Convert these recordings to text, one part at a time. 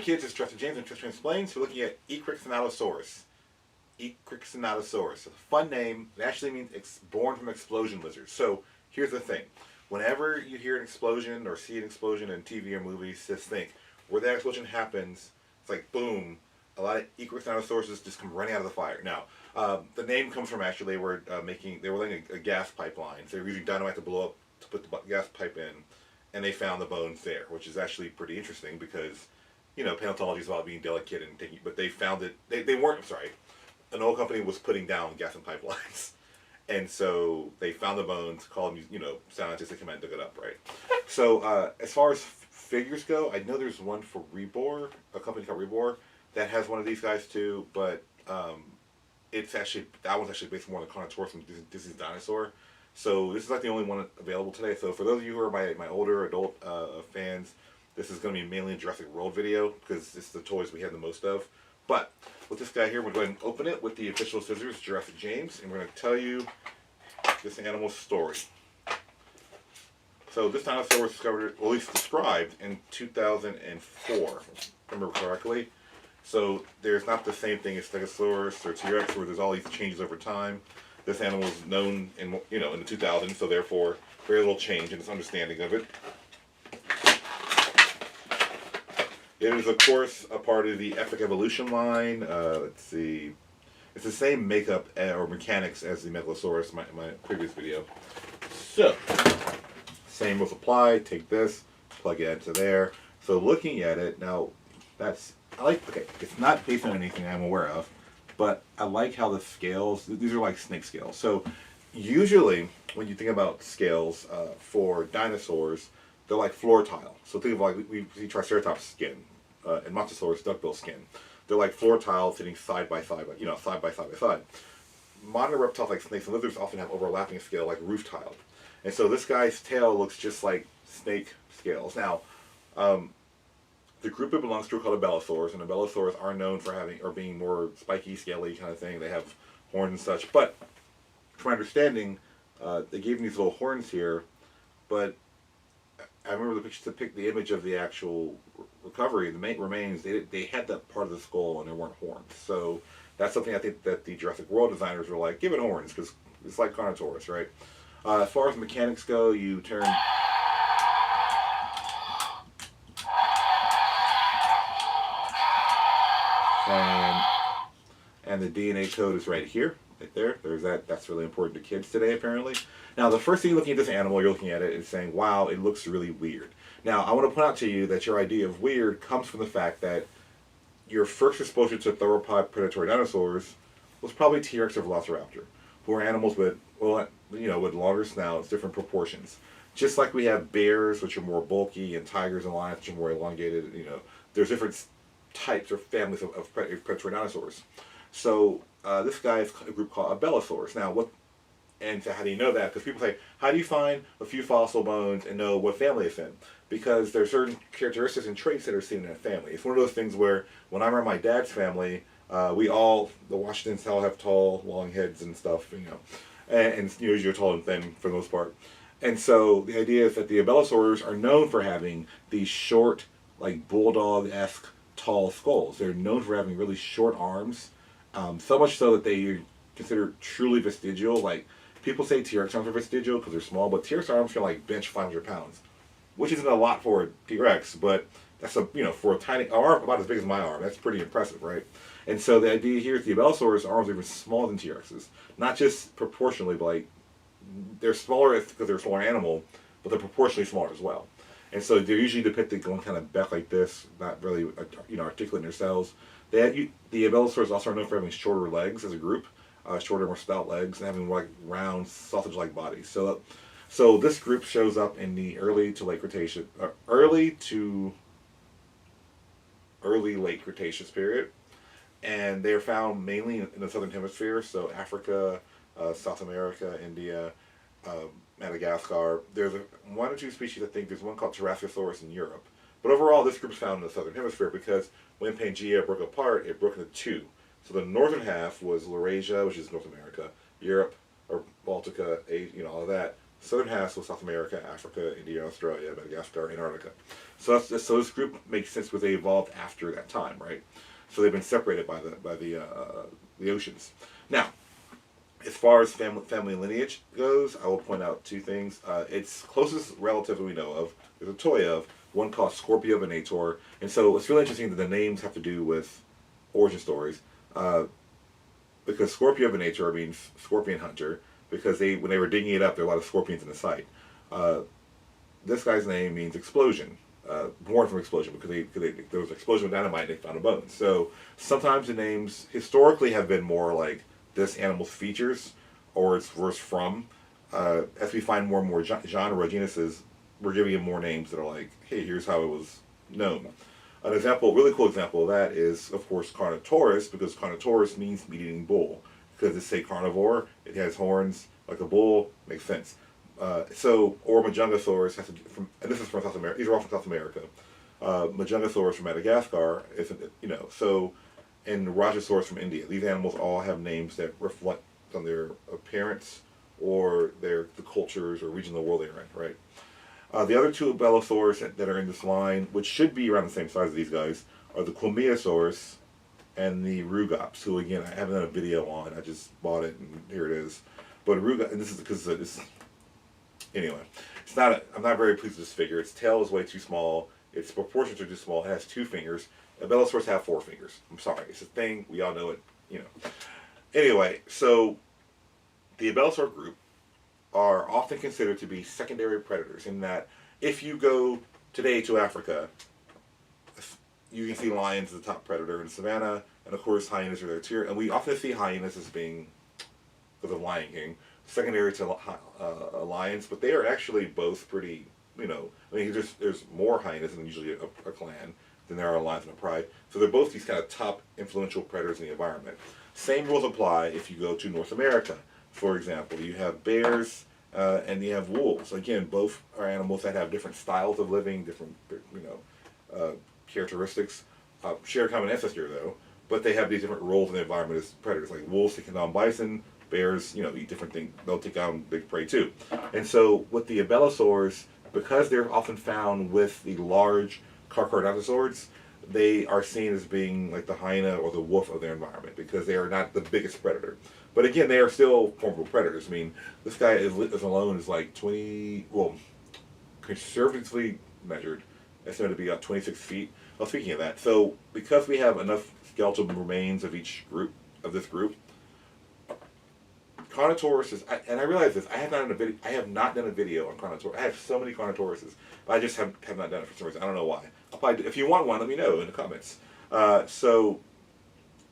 morning, kids. It's Jurassic James and Jurassic James Explains. We're looking at Ekrixinatosaurus. Ekrixinatosaurus. A fun name. It actually means it's born from explosion lizards. So here's the thing. Whenever you hear an explosion or see an explosion in TV or movies, just think, where that explosion happens, it's like boom, a lot of Ekrixinatosauruses just come running out of the fire. Now, the name comes from actually they were laying a gas pipeline. So they were using dynamite to blow up, to put the gas pipe in, and they found the bones there, which is actually pretty interesting because, you know, paleontology is about being delicate and taking, but they found it, they weren't, I'm sorry, an oil company was putting down gas and pipelines. And so they found the bones, called them, you know, scientists that came out and dug it up, right? So as far as figures go, I know there's one for Rebor, a company called Rebor, that has one of these guys too, but it's actually, that one's actually based more on the Carnotaurus from Disney's Dinosaur. So this is like the only one available today. So for those of you who are my older adult fans, this is going to be mainly a Jurassic World video because it's the toys we have the most of. But with this guy here, we're going to open it with the official scissors, Jurassic James, and we're going to tell you this animal's story. So this dinosaur was discovered, or at least described, in 2004, if I remember correctly. So there's not the same thing as Stegosaurus or T-Rex where there's all these changes over time. This animal was known in, you know, in the 2000s, so therefore very little change in its understanding of it. It is, of course, a part of the Epic Evolution line. Let's see. It's the same makeup or mechanics as the Megalosaurus, my previous video. So, same rules apply. Take this, plug it into there. So looking at it, now, okay, it's not based on anything I'm aware of, but I like how the scales, these are like snake scales. So usually, when you think about scales for dinosaurs, they're like floor tile. So think of like, we see Triceratops skin and Montosaurus duckbill skin. They're like floor tiles sitting side by side, you know, side by side. Modern reptiles like snakes and lizards often have overlapping scale like roof tile. And so this guy's tail looks just like snake scales. Now, the group it belongs to are called abelisaurs, and abelisaurs are known for having, or being more spiky, scaly kind of thing. They have horns and such. But, from my understanding, they gave them these little horns here, but I remember the picture, the image of the actual recovery, the main remains, they had that part of the skull and there weren't horns. So that's something I think that the Jurassic World designers were like, give it horns, because it's like Carnotaurus, right? As far as mechanics go, you turn... And the DNA code is right here, right there. There's that. That's really important to kids today, apparently. Now, the first thing looking at this animal, you're looking at it and saying, wow, it looks really weird. Now, I want to point out to you that your idea of weird comes from the fact that your first exposure to theropod predatory dinosaurs was probably T-Rex or Velociraptor, who are animals with, well, you know, with longer snouts, different proportions. Just like we have bears, which are more bulky, and tigers and lions, which are more elongated, you know, there's different types or families of predatory dinosaurs. So this guy is a group called abelisaurs. Now, and so how do you know that? Because people say, how do you find a few fossil bones and know what family it's in? Because there are certain characteristics and traits that are seen in a family. It's one of those things where when I'm around my dad's family, we all, the Washingtons all have tall, long heads and stuff, you know, and usually you're tall and thin for the most part. And so the idea is that the abelisaurs are known for having these short, like bulldog-esque tall skulls. They're known for having really short arms. So much so that they are considered truly vestigial. Like, people say T-Rex arms are vestigial because they're small, but T-Rex arms can like bench 500 pounds, which isn't a lot for a T-Rex, but that's you know, for a tiny arm about as big as my arm, that's pretty impressive, right? And so the idea here is the abelisaurs' arms are even smaller than T-Rex's, not just proportionally, but like they're smaller because they're a smaller animal, but they're proportionally smaller as well. And so they're usually depicted going kind of back like this, not really, you know, articulate in their cells. The abelisaurs also are known for having shorter legs as a group, shorter, more stout legs, and having like round, sausage-like bodies. So this group shows up in the early to late Cretaceous, early late Cretaceous period, and they are found mainly in the southern hemisphere, so Africa, South America, India, Madagascar. There's one or two species. I think there's one called Tyrannosaurus in Europe. But overall, this group is found in the southern hemisphere because when Pangea broke apart, it broke into two. So the northern half was Laurasia, which is North America, Europe, or Baltica, Asia, you know, all of that. Southern half was South America, Africa, India, Australia, Madagascar, Antarctica. So this group makes sense because they evolved after that time, right? So they've been separated by the oceans. Now, as far as family lineage goes, I will point out two things. Its closest relative that we know of is a toy of one called Scorpiovenator, and so it's really interesting that the names have to do with origin stories, because Scorpiovenator means scorpion hunter, because when they were digging it up, there were a lot of scorpions in the site. This guy's name means explosion, born from explosion, because there was an explosion with dynamite and they found a bone. So sometimes the names historically have been more like this animal's features or its verse from. As we find more and more genre genuses, we're giving it more names that are like, hey, here's how it was known. An example, really cool example of that is, of course, Carnotaurus, because Carnotaurus means meat-eating bull. Because it's a carnivore, it has horns like a bull, makes sense. Or Majungasaurus has and this is from South America. These are all from South America. Majungasaurus from Madagascar and Rajasaurus from India. These animals all have names that reflect on their appearance or the cultures or region of the world they're in, right? The other two abelisaurs that are in this line, which should be around the same size as these guys, are the Quilmeosaurus and the Rugops, who again I haven't done a video on. I just bought it and here it is. But and this is because anyway, I'm not very pleased with this figure. Its tail is way too small. Its proportions are too small. It has 2 fingers. Abelisaurs have 4 fingers. I'm sorry, it's a thing. We all know it. Anyway, so the abelisaur group are often considered to be secondary predators in that if you go today to Africa, you can see lions as the top predator in the savannah, and of course hyenas are there too. And we often see hyenas as being, because of Lion King, secondary to lions, but they are actually both pretty, there's more hyenas than usually a clan than there are lions in a pride. So they're both these kind of top influential predators in the environment. Same rules apply if you go to North America. For example, you have bears and you have wolves. Again, both are animals that have different styles of living, different, characteristics. Share a common ancestor, though, but they have these different roles in the environment as predators. Like wolves taking on bison, bears, eat different things. They'll take on big prey too. And so with the abelisaurs, because they're often found with the large Carnotaurus, they are seen as being like the hyena or the wolf of their environment because they are not the biggest predator. But again, they are still formidable predators. I mean, this guy is alone is like conservatively measured, estimated to be about 26 feet. Well, speaking of that, so because we have enough skeletal remains of this group, Carnotaurus is, and I realize this, I have not done a video on Carnotaurus. I have so many Carnotauruses, but I just have not done it for some reason. I don't know why. I'll probably if you want one, let me know in the comments. So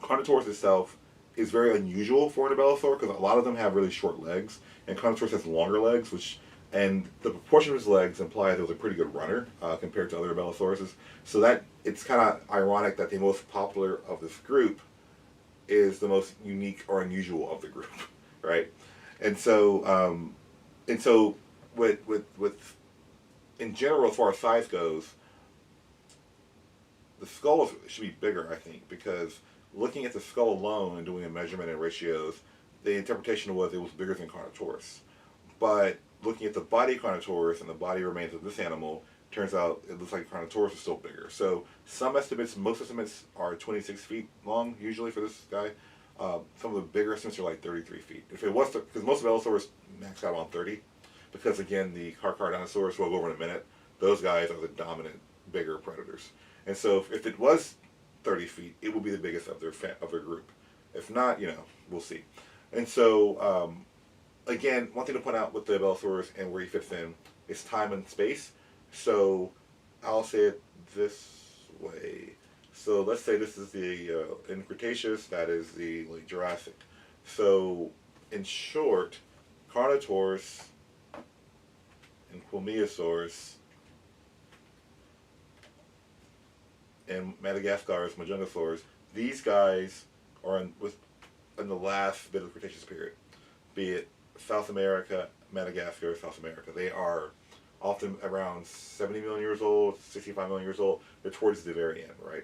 Carnotaurus itself is very unusual for an abelisaur because a lot of them have really short legs, and Carnotaurus has longer legs, and the proportion of his legs implies that he was a pretty good runner compared to other abelisaurs. So that it's kind of ironic that the most popular of this group is the most unique or unusual of the group, right? And so with in general, as far as size goes, the skull should be bigger, I think, because looking at the skull alone and doing a measurement and ratios, the interpretation was it was bigger than Carnotaurus. But looking at the body of Carnotaurus and the body remains of this animal, turns out it looks like Carnotaurus is still bigger. So most estimates are 26 feet long, usually for this guy. Some of the bigger estimates are like 33 feet. If it was, because most abelisaurs max out on 30, because again, the Carnotaurus, we'll go over in a minute, those guys are the dominant, bigger predators. And so if it was 30 feet, it will be the biggest of their group. If not, we'll see. And so, again, one thing to point out with the abelisaurus and where he fits in is time and space. So I'll say it this way. So let's say this is the in Cretaceous, that is the late Jurassic. So in short, Carnotaurus and Quilmeosaurus and Madagascar's Majungasaurus, these guys are in the last bit of the Cretaceous period, be it South America, Madagascar, South America. They are often around 70 million years old, 65 million years old. They're towards the very end, right?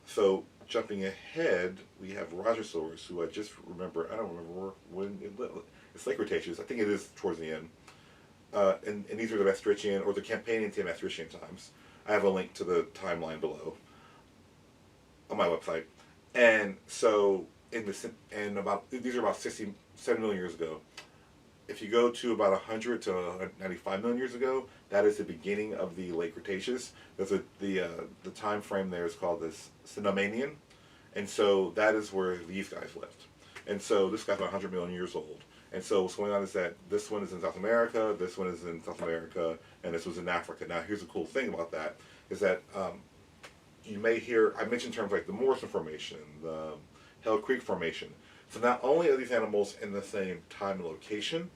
So jumping ahead, we have Rajasaurus, who I don't remember when it's like Cretaceous. I think it is towards the end. and these are the Maastrichtian or the Campanian to Maastrichtian times. I have a link to the timeline below on my website. And so these are about 67 million years ago. If you go to about 100 to 95 million years ago, that is the beginning of the late Cretaceous. The time frame there is called this Cenomanian, and so that is where these guys lived. And so this guy's about 100 million years old. And so what's going on is that this one is in South America, this one is in South America, and this was in Africa. Now here's the cool thing about that, is that you may hear, I mentioned terms like the Morrison Formation, the Hell Creek Formation. So not only are these animals in the same time and location,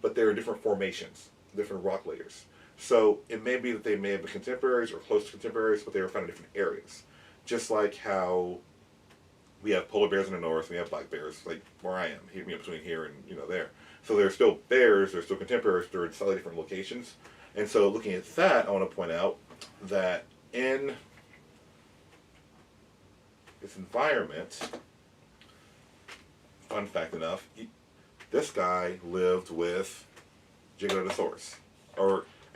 but they're in different formations, different rock layers. So it may be that they may have been contemporaries or close to contemporaries, but they were found in different areas. Just like how we have polar bears in the north, we have black bears, like where I am, between here and there. So they're still bears, they're still contemporaries, they're in slightly different locations. And so looking at that, I want to point out that in this environment, fun fact enough, this guy lived with Giganotosaurus.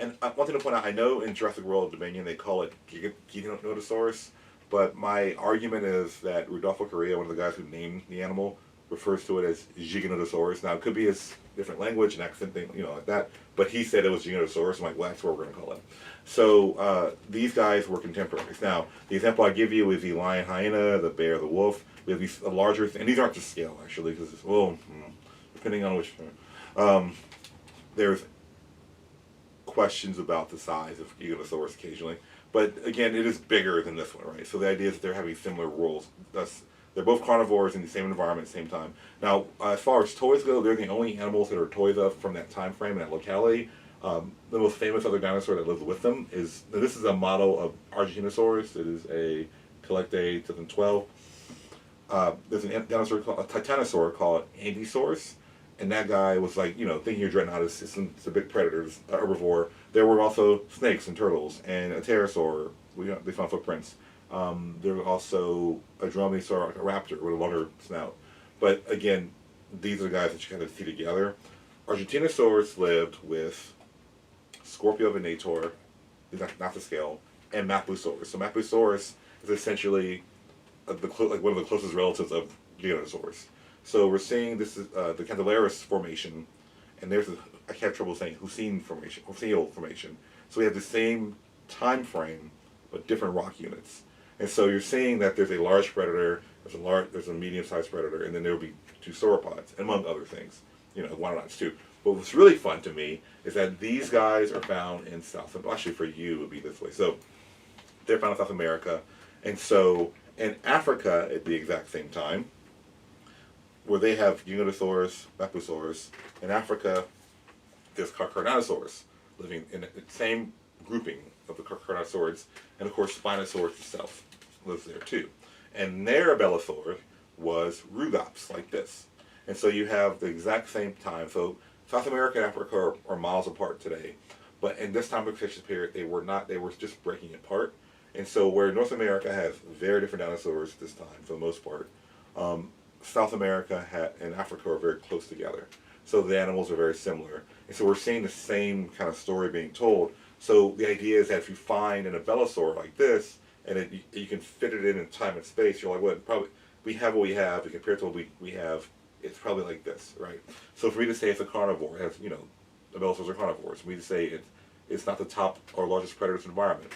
And one thing to point out, I know in Jurassic World Dominion they call it Giganotosaurus, but my argument is that Rudolfo Correa, one of the guys who named the animal, refers to it as Giganotosaurus. Now, it could be his different language and accent thing, like that, but he said it was Giganotosaurus. I'm like, well, that's what we're going to call it. So these guys were contemporaries. Now, the example I give you is the lion, hyena, the bear, the wolf. We have these larger, and these aren't to scale, actually, because, depending on which, there's questions about the size of Giganotosaurus occasionally. But again, it is bigger than this one, right? So the idea is that they're having similar roles. Thus, they're both carnivores in the same environment at the same time. Now, as far as toys go, they're the only animals that are toys of from that time frame and that locality. The most famous other dinosaur that lives with them is, this is a model of Ekrixinatosaurus. It is a Collectae 2012. There's a dinosaur called a Titanosaur called Andysaurus. And that guy was like, thinking your dreadnought is a big predator, herbivore. There were also snakes and turtles, and a pterosaur. They found footprints. There was also a dromaeosaur, a raptor with a longer snout. But again, these are the guys that you kind of see together. Argentinosaurus lived with Scorpiovenator, not to scale, and Maplusaurus. So Maplusaurus is essentially one of the closest relatives of Giganotosaurus. So we're seeing this is the Candelaris formation, and there's I have trouble saying Hussein formation. So we have the same time frame, but different rock units. And so you're seeing that there's a large predator, there's a medium-sized predator, and then there will be two sauropods, among other things. Guanodonts too. But what's really fun to me is that these guys are found in actually for you it would be this way. So they're found in South America, and so in Africa at the exact same time, where they have Giganotosaurus, Maplusaurus. In Africa, there's Carnotaurus living in the same grouping of the Carnotaurus, and of course Spinosaurus itself lives there too. And their abelisaur was Rugops, like this. And so you have the exact same time. So South America and Africa are miles apart today, but in this time of the Cretaceous period, they were not. They were just breaking apart. And so where North America has very different dinosaurs at this time, for the most part, South America and Africa are very close together. So the animals are very similar. And so we're seeing the same kind of story being told. So the idea is that if you find an abelisaur like this, and you can fit it in time and space, you're like, well, probably we have what we have, and compared to what we have, it's probably like this, right? So for me to say it's a carnivore, it has, abelisaurs are carnivores. For me to say it's not the top or largest predator's environment,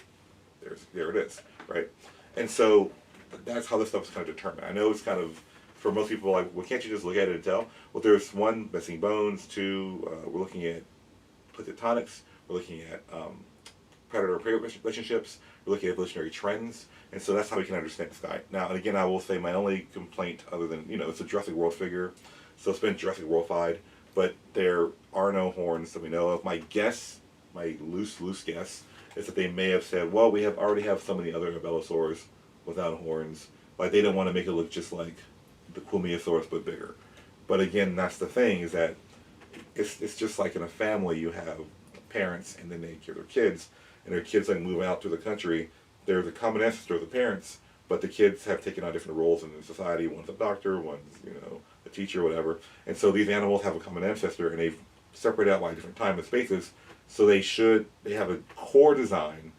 there it is, right? And so that's how this stuff is kind of determined. I know it's kind of, for most people, like, well, can't you just look at it and tell? Well, there's one, missing bones. Two, we're looking at tectonics. We're looking at predator-prey relationships. We're looking at evolutionary trends. And so that's how we can understand this guy. Now, and again, I will say my only complaint, other than, it's a Jurassic World figure, so it's been Jurassic World-fied, but there are no horns that we know of. My guess, my loose guess, is that they may have said, well, we already have so many other abelisaurs without horns. Like, they didn't want to make it look just like the Quilmeosaurus, but bigger. But again, that's the thing, is that it's just like in a family, you have parents and then they care their kids, and their kids like move out to the country. They're the common ancestor of the parents, but the kids have taken on different roles in society. One's a doctor, one's a teacher, whatever. And so these animals have a common ancestor, and they've separated out by different time and spaces. So they have a core design,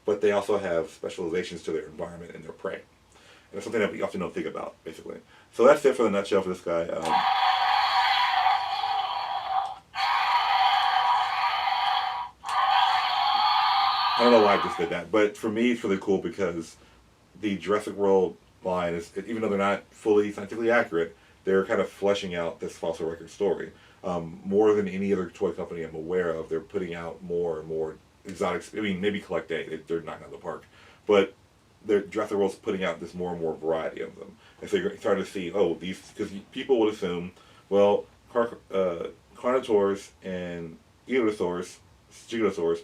but they also have specializations to their environment and their prey. And that's something that we often don't think about, basically. So that's it for the nutshell for this guy. I don't know why I just did that, but for me, it's really cool because the Jurassic World line is, even though they're not fully scientifically accurate, they're kind of fleshing out this fossil record story. More than any other toy company I'm aware of, they're putting out more and more exotic. I mean, maybe Collect Day, they're knocking out the park, but Jurassic World's putting out this more and more variety of them. And so you're starting to see, oh, these, because people would assume, well, Carnotaurus and Ekrixinatosaurus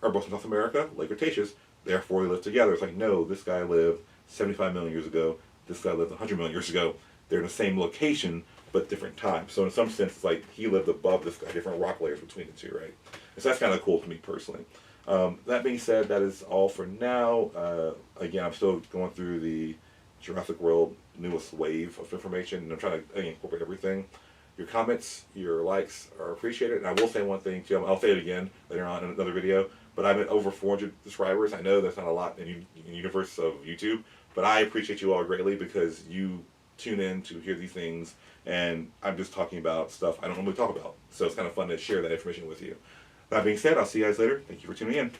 are both in South America, like Cretaceous, therefore they live together. It's like, no, this guy lived 75 million years ago, this guy lived 100 million years ago. They're in the same location, but different times. So in some sense, it's like he lived above this guy, different rock layers between the two, right? And so that's kind of cool to me personally. That being said, that is all for now. Again, I'm still going through the Jurassic World newest wave of information, and I'm trying to incorporate everything. Your comments, your likes are appreciated. And I will say one thing too, I'll say it again later on in another video, but I'm at over 400 subscribers. I know that's not a lot in the universe of YouTube, but I appreciate you all greatly because you tune in to hear these things, and I'm just talking about stuff I don't normally talk about. So it's kind of fun to share that information with you. That being said, I'll see you guys later. Thank you for tuning in.